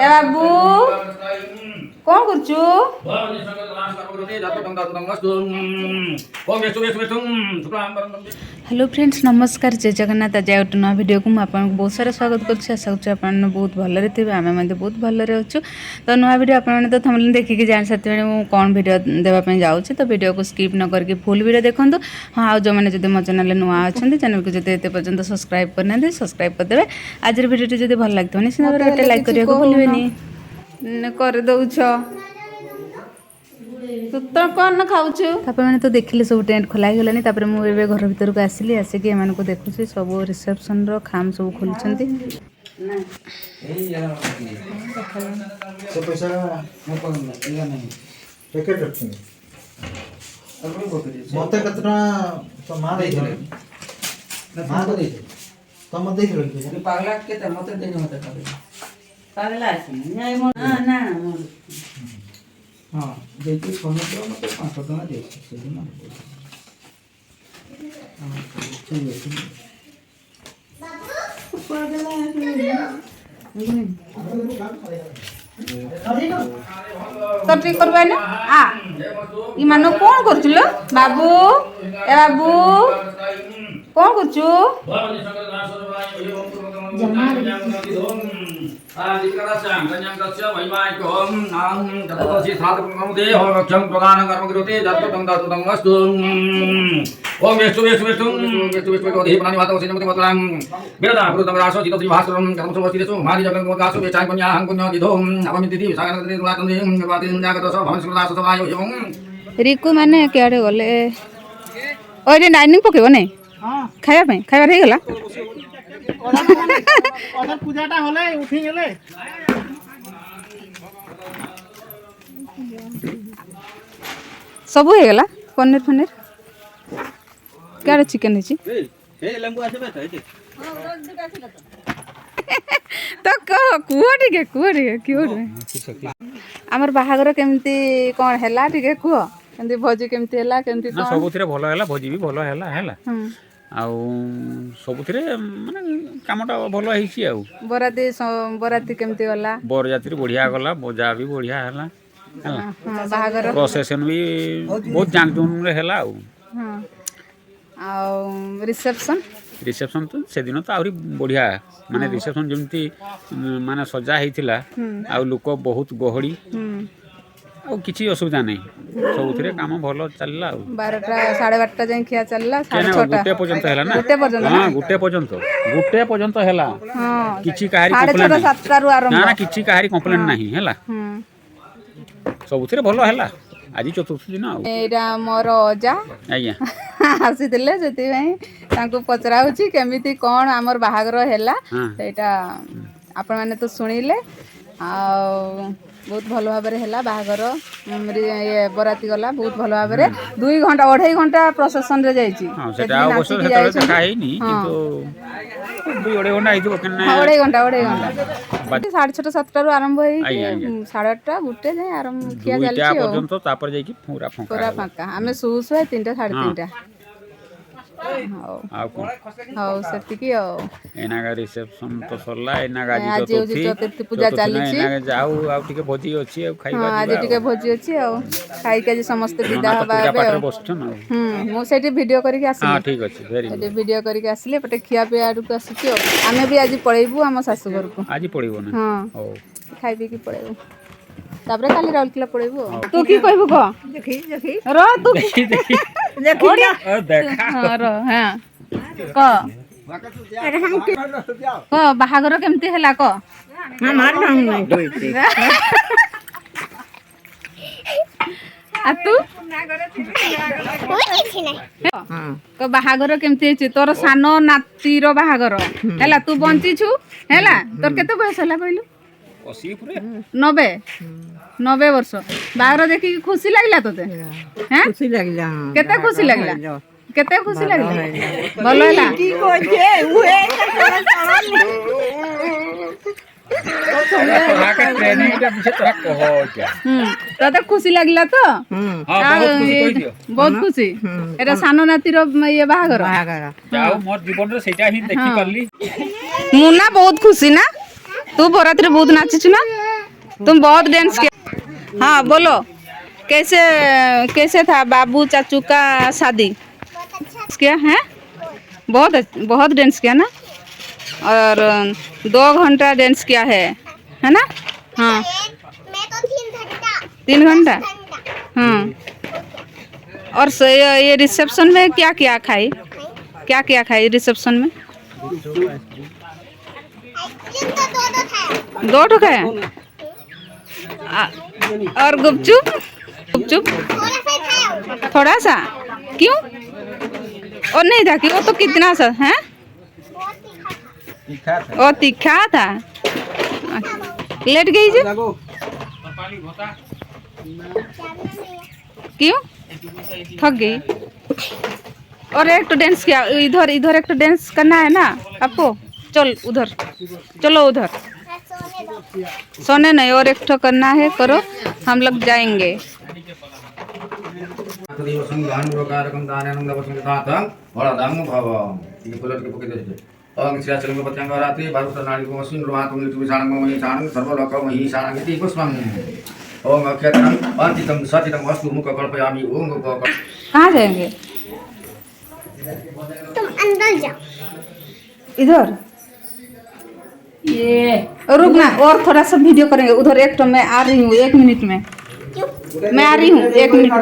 ए बाबू कौन करछु hello friends नमस्कार जय जगन्नाथ आज गोटे नुआ भिडियो को मुझे बहुत सारा स्वागत करुँच आशा करुँच आप बहुत भलरे थे आम बहुत भलरे अच्छु तो नुआ भिडियो आप तो थंबनेल देखिए जान साथी मुझे कौन भिडियो देवाई जाऊँगी तो भिडियो को स्किप न करके फुल भिडियो देखूँ हाँ आज जो मैंने जब मो चैनल नुआ अच्छा चैनल को जब ये पर्यटन सब्सक्राइब करना सब्सक्राइब करदे आज भिडियो जब भल लगे निश्चित भाव गोटे लाइक करने को भूलें कर दौछ तू तो कौन खाऊछु मैंने तो देखिले सब टेंट खोला गलानी मुझे घर भीतर को आसिली आसिक एम को देखुची सब रिसेप्शन रो खाम सब खोलुछंती मते कतना तो मां दे मां को दे तो मत देख लो पागला के त मते दे मते पागला आसी नहीं मो ना हां देखि फोन तो मते 500 टका दे से ना हां ठीक है बाबू पागला सब ठीक करबा ना आ ई मानो कौन करछुलो बाबू ए बाबू कौन करछु ओम विष्णु विष्णु विष्णु विष्णु विष्णु को देहि प्राणी माता को सिनमति मतलां बेदा पुरुतम रासो चितो श्री भास्करम कर्म समस्तिदेसु मादि जगन को कासु वेचाय कन्या हं कन्या दिधोम अवमितिति सागन दे दुलातन दे बाति जागत सब भवन सुदास सदायो एवं रिकु माने केडे गले ओरे डाइनिंग पकेबो नै हां खाଇବା रे गेला ओदा पूजाटा होले उठी गेले सब हो गेला पनीर फनीर क्या चिकन है तो कुह टे क्यों आमर बाहागर केमती कौन हैला टिके कुह केमती भोजी केमती हैला केमती ना सबुथिरे भलो हैला भोजी भी भलो हैला हैला आउ सबुथिरे माने कामटा भलो हैछि आउ बराती केमती गला बरजात्री बढ़िया गला बोजा भी बढ़िया हैला बाहागर प्रोसेसन भी बहुत जांगजून रे हैला आउ रिसेप्शन तो से दिन तो आउरी बढ़िया माने रिसेप्शन जमती माने सजा हेतिला आ लोक बहुत गहड़ी आ किछि असुविधा नहीं सबुथिरे काम भलो चलला 12टा 12:30 जाय खिया चलला 6:30 गुटे पर्यंत हैला ना हां गुटे पर्यंत हैला किछि काहारी कंप्लेंट 7:30 रु आरंभ ना किछि काहारी कंप्लेंट नहीं हैला सबुथिरे भलो हैला आज चतुर्थ दिन एटा मोर अजा आज्ञा आसीथिले जति भाई तांको पचराउची केमिति कोन हमर बाहागर हैला एटा आपण माने तो सुनिले आ बहुत भलो भाबरे हैला बाहागर ये बराती गला बहुत भलो भाबरे 2 घंटा 2.5 घंटा प्रोसेशन रे जाईची हां सेटा अवश्य सेटा देखा हैनी किंतु 2.5 घंटा आइतो केन 2.5 घंटा 6:30 7:00 रु आरंभ होई 8:30 गुटे जाय आरंभ किया जालची ओ पर्यंत तापर जाई की पूरा फांका हमें सुस है 3:30 3:30 हाउ सेति की एनागा रिसेप्शन तो सरला एनागा आज चतुर्थी पूजा चलीची एनागा जाऊ आ टिके भोजी अछि आ खाइबा आज टिके भोजी अछि आ खाइ के समस्त विदा हबा पाटर बसछन मो सेठी वीडियो करी के आसी हां ठीक अछि वेरी गुड वीडियो करी के आसीले पटे खिया पे आडू को आसी आमे भी आज पळेबू हम सासु घर को आज पळेबो ना हां हो खाइ भी की पळेबू तापरे खाली राउरकेला पळेबू तू की कहबू को देखी र तू देखी देखा हां र हां क बाहागर केमती हैला क हमार ढंग नहीं होइते आ तू क बाहागर केमती छै तोर सानो नातीर बाहागर हैला तू बंची छु हैला तोर केते बयस हैला कहलु 80 पुरे 90 वर्ष बाहागर देखि खुशी लागला तोते हैं खुशी लागला केते खुशी लागला भलो हैला की कोजे उहे तोरा खुशी लागला तो बहुत खुशी एटा सानो नातीर ये बाहागर जाऊ मोर जीवन रे सेटा ही देखि परली मुना बहुत खुशी ना तू बराती रे बहुत नाचिछु ना तुम बहुत डांस किया। हाँ बोलो, कैसे कैसे था बाबू चाचू का शादी? किया है, बहुत डांस किया ना, और 2 घंटा डांस किया है ना? हाँ मैं तो 3 घंटा 3 घंटा। हाँ, और ये रिसेप्शन में क्या क्या खाई? क्या खाई रिसेप्शन में? आइसक्रीम तो 2 खाया। 2 ठो खाया। और गुपचुप थोड़ा सा खाया। थोड़ा सा, क्यों? और नहीं था कि वो तो कितना सा है, वो तीखा था। लेट गई जी, क्यों? थक गई। और एक तो डांस किया, इधर एक तो डांस करना है ना आपको। चलो उधर सोने नहीं, और एक ठो करना है, करो, हम लोग जाएंगे। कहाँ जाएंगे? तुम अंदर जाओ। इधर ये रुकना, और थोड़ा सा वीडियो करेंगे उधर। एक तो मैं आ रही हूँ 1 मिनट में, मैं आ रही हूँ 1 मिनट।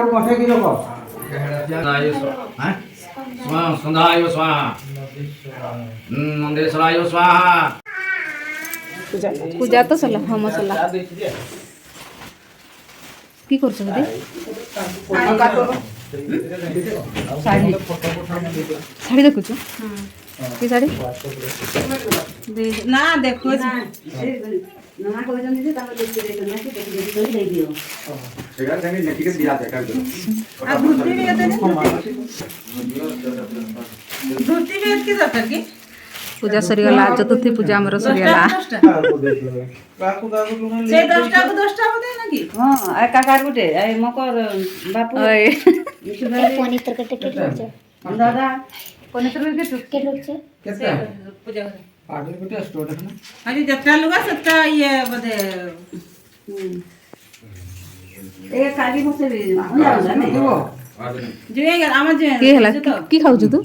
संध्याय स्वाहा, मंदेश्वराय स्वाहा। पूजा तो सला हाँ मसला की कर सकते साड़ी देखु की साड़ी ना देखो पूजा सरीगला, चतुर्थी पूजा हमर सरीगला। से 10टा को 10टा होते ना कि हां आ काकार गुटे आ मकर बापू ओए पानी तरकटे के लोग छे। दादा कोने तरह के लोग छे। से पूजा करे पार्टी गुटे स्टोर है ना। अभी जत्रा लुगा सत्ता ये बदे ए काली मसे भी होला ने जो ये आमा जे के हला की खाउ तू?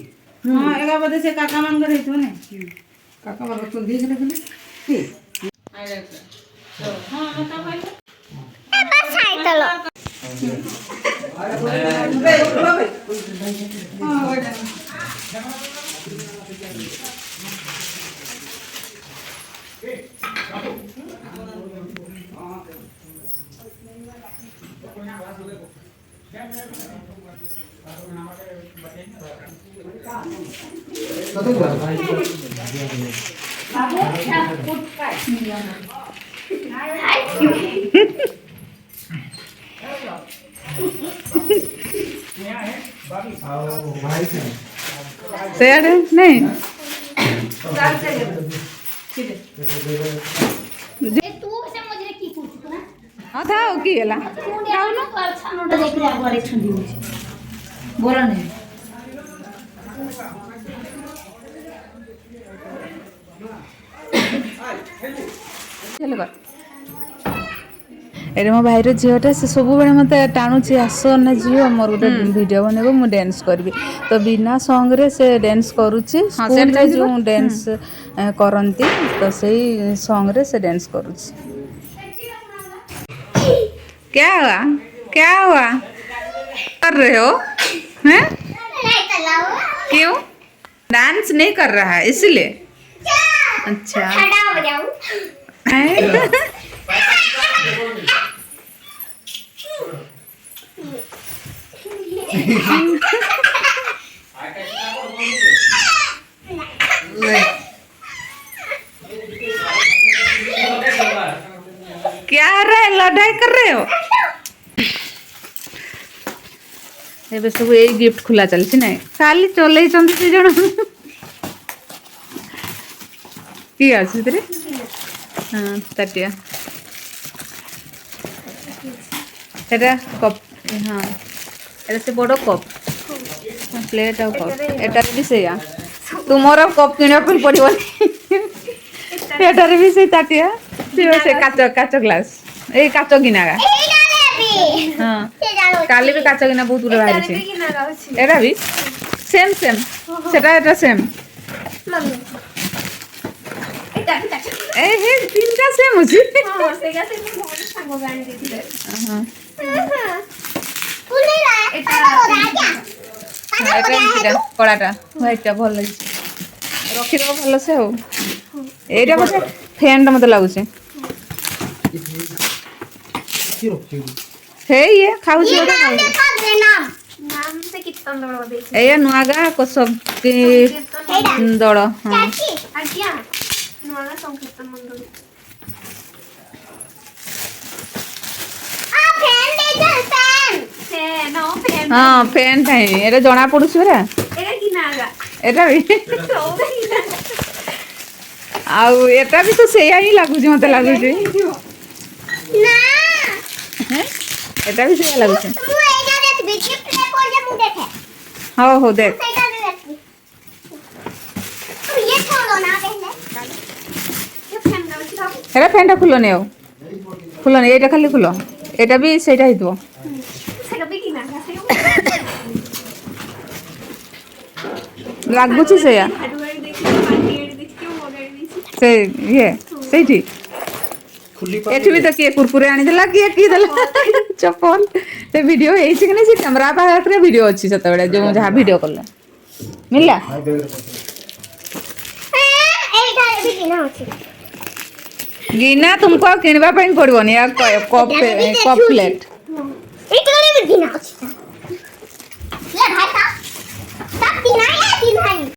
हां एगा बदे से काका मान करे तो ने काका मान तो देख ने की हां बता भाई बस आए चलो। शेयर नहीं ए तू से मुझे की पूछ ना। हाँ था की हला खाओ ना अच्छा नोट देख रे आगे ठंडी हो बोला नहीं चलो कर एरे मो भाईर झीटा से सब बेले मत टाणुची आस ना झील मोर गोटे वीडियो बनब मु डांस करी तो बिना सॉन्ग रे से डांस करुची स्कूल रे जो डांस करंती तो सही सॉन्ग रे से डांस करुची। क्या हुआ कर रहे हो हैं? नहीं चलाओ। क्यों डांस नहीं कर रहा है इसलिए? अच्छा खड़ा हो जाओ। क्या रहा है लड़ाई कर रहे हो? ଏବେ ସବୁ ଏଇ ଗିଫ୍ଟ ଖୋଲା ଚାଲିଛି ନାଇଁ ଖାଲି ଚଲେଇଛନ୍ତି ସେ ଜଣ କି ଅଛି ସେଥିରେ ହଁ ତାଟିଆ ଏଟା କପ୍ ହଁ ଏଟା ସେ ବଡ଼ କପ୍ ପ୍ଲେଟ୍ ଆଉ କପ୍ ଏଟାରେ ବି ସେଇଆ ତୁମର କପ୍ କିଣିବା ପାଇଁ ପଡ଼ିବନି ଏଟାରେ ବି ସେଇ ତାଟିଆ ସେ କାଚ ଗ୍ଲାସ୍ ଏଇ କାଚ ଗିନାଗା ଏଇଟା ନେବି ହଁ ସେ ଜାଣୁ କାଲି ବି କାଚ ଗିନା ବହୁତ ଗୁଡେ ବାହାରିଛି ଏଟା ବି ସେମ୍ ସେମ୍ ସେଟା ଏଟା ସେମ୍ ଏ ହେ ତିନିଟା ସେମ୍ ଅଛି ହଁ କୁଲେରା ଏଟା ରାଜା ହଁ, ଏଟା ଏମିତିଟା କଳାଟା ହ୍ୱାଇଟଟା ଭଲ ଲାଗିଛି ରଖିଦେବ ଭଲସେ ଆଉ ଏଇଟା ବୋଧେ ଫ୍ୟାନ୍ଟା ମୋତେ ଲାଗୁଛି কি রক্ষে ହେଇ ଇଏ ଖାଉଛି ବୋଧେ নাম ଖାଉଛି দেখা দে নাম ଏଇଆ ନୂଆ ଗାଁ କସବୀ ଦଳ ହଁ চাচি আ ফ্যান দে যা ফ্যান ହଁ ଫ୍ୟାନ୍ଟା ହିଁ ଏଇଟା ଜଣା ପଡୁଛି ପରା ଏଟା ବି ଆଉ ଏଟା ବି ତ ସେଇଆ ହିଁ ଲାଗୁଛି ମୋତେ ଲାଗୁଛି না ହେଁ? ଏଟା ବି ସେଇଆ ଲାଗୁଛି মু এইটা দেখবি কি প্লে করলে মু দেখে ହଉ ହଉ ଦେଖ ସେଇଟା ବି ଦେଖିବି ତୁ ଇଏ ଛୋଡ଼ ନା କହିଲେ ହେରା ଫ୍ୟାନ୍ଟା ଖୁଲନି ଆଉ ଖୁଲନି ଏଇଟା ଖାଲି ଖୁଲ ଏଇଟା ବି ସେଇଟା ହେଇଥିବ ଲାଗୁଛି ସେଇଆ ସେ ଇଏ ସେଇଠି খুলি ଏଠି ବି ତ କିଏ କୁରକୁରେ ଆଣିଦେଲା କିଏ କିଏ ଦେଲା ଚପଲ ସେ ଭିଡ଼ିଓ ହେଇଛି କି ନାହିଁ ସେ କ୍ୟାମେରା ପାଖରେ ଭିଡ଼ିଓ ଅଛି ସେତେବେଳେ ଯେଉଁ ଯାହା ଭିଡ଼ିଓ କଲେ ମିଳିଲା ভাই ব্যাগের পাশে এইটা ବି କିଣା ଅଛି ଗିନା ତୁମକୁ ଆଉ କିଣିବା ପାଇଁ ପଡ଼ିବନି କପ୍ ପ୍ଲେଟ୍ এইটা ବି କିଣା ଅଛି